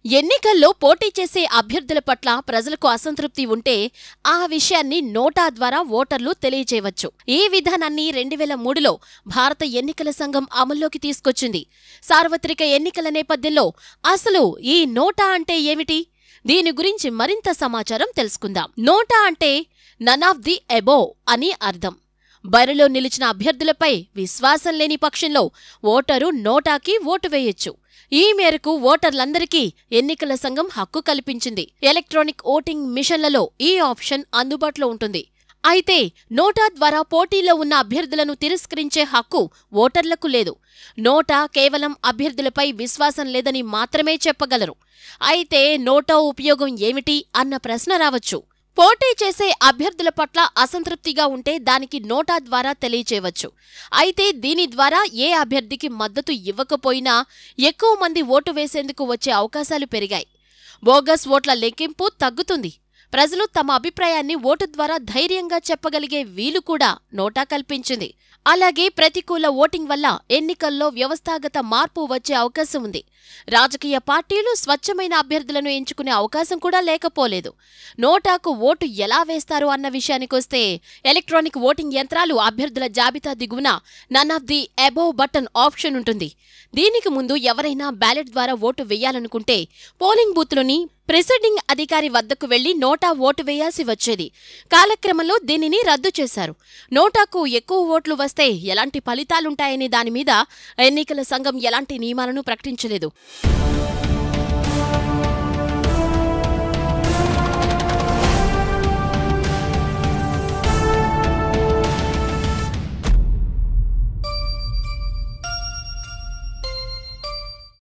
ఎన్నికల్లో పోటీ చేసే అభ్యర్థుల పట్ల ప్రజలకు అసంతృప్తి ఉంటే ఆ విషయాన్ని నోటా ద్వారా ఓటర్లు తెలియజేయవచ్చు. ఈ విధానాన్ని 2003లో భారత ఎన్నికల సంఘం అమల్లోకి తీసుకొచ్చింది. సార్వత్రిక ఎన్నికల నేపథ్యంలో అసలు ఈ నోటా అంటే ఏమిటి? దీని గురించి మరింత సమాచారం తెలుసుకుందాం. నోటా అంటే నన్ ఆఫ్ ది అబోవ్ అని అర్థం. బరిలో నిలిచిన అభ్యర్థులపై విశ్వాసం లేని పక్షంలో ఓటరు నోటాకి ఓటు వేయొచ్చు. ఈ మేరకు ఓటర్లందరికీ ఎన్నికల సంఘం హక్కు కల్పించింది. ఎలక్ట్రానిక్ ఓటింగ్ మిషన్లలో ఈ ఆప్షన్ అందుబాటులో ఉంటుంది. అయితే నోటా ద్వారా పోటీలో ఉన్న అభ్యర్థులను తిరస్కరించే హక్కు ఓటర్లకు లేదు. నోటా కేవలం అభ్యర్థులపై విశ్వాసం లేదని మాత్రమే చెప్పగలరు. అయితే నోటా ఉపయోగం ఏమిటి అన్న ప్రశ్న రావచ్చు. పోటీ చేసే అభ్యర్థుల పట్ల అసంతృప్తిగా ఉంటే దానికి నోటా ద్వారా తెలియచేయవచ్చు. అయితే దీని ద్వారా ఏ అభ్యర్థికి మద్దతు ఇవ్వకపోయినా ఎక్కువ మంది ఓటు వేసేందుకు వచ్చే అవకాశాలు పెరిగాయి. బోగస్ ఓట్ల లెక్కింపు తగ్గుతుంది. ప్రజలు తమ అభిప్రాయాన్ని ఓటు ద్వారా ధైర్యంగా చెప్పగలిగే వీలు కూడా నోటా కల్పించింది. అలాగే ప్రతికూల ఓటింగ్ వల్ల ఎన్నికల్లో వ్యవస్థాగత మార్పు వచ్చే అవకాశం ఉంది. రాజకీయ పార్టీలు స్వచ్ఛమైన అభ్యర్థులను ఎంచుకునే అవకాశం కూడా లేకపోలేదు. నోటాకు ఓటు ఎలా వేస్తారు అన్న విషయానికొస్తే ఎలక్ట్రానిక్ ఓటింగ్ యంత్రాలు అభ్యర్థుల జాబితా దిగువన none of the above button option ఉంటుంది. దీనికి ముందు ఎవరైనా బ్యాలెట్ ద్వారా ఓటు వేయాలనుకుంటే పోలింగ్ బూత్లోని ప్రిసైడింగ్ అధికారి వద్దకు వెళ్లి నోటా ఓటు వేయాల్సి వచ్చేది. కాలక్రమంలో దీనిని రద్దు చేశారు. నోటాకు ఎక్కువ ఓట్లు వస్తే ఎలాంటి ఫలితాలుంటాయనే దానిమీద ఎన్నికల సంఘం ఎలాంటి నియమాలను ప్రకటించలేదు.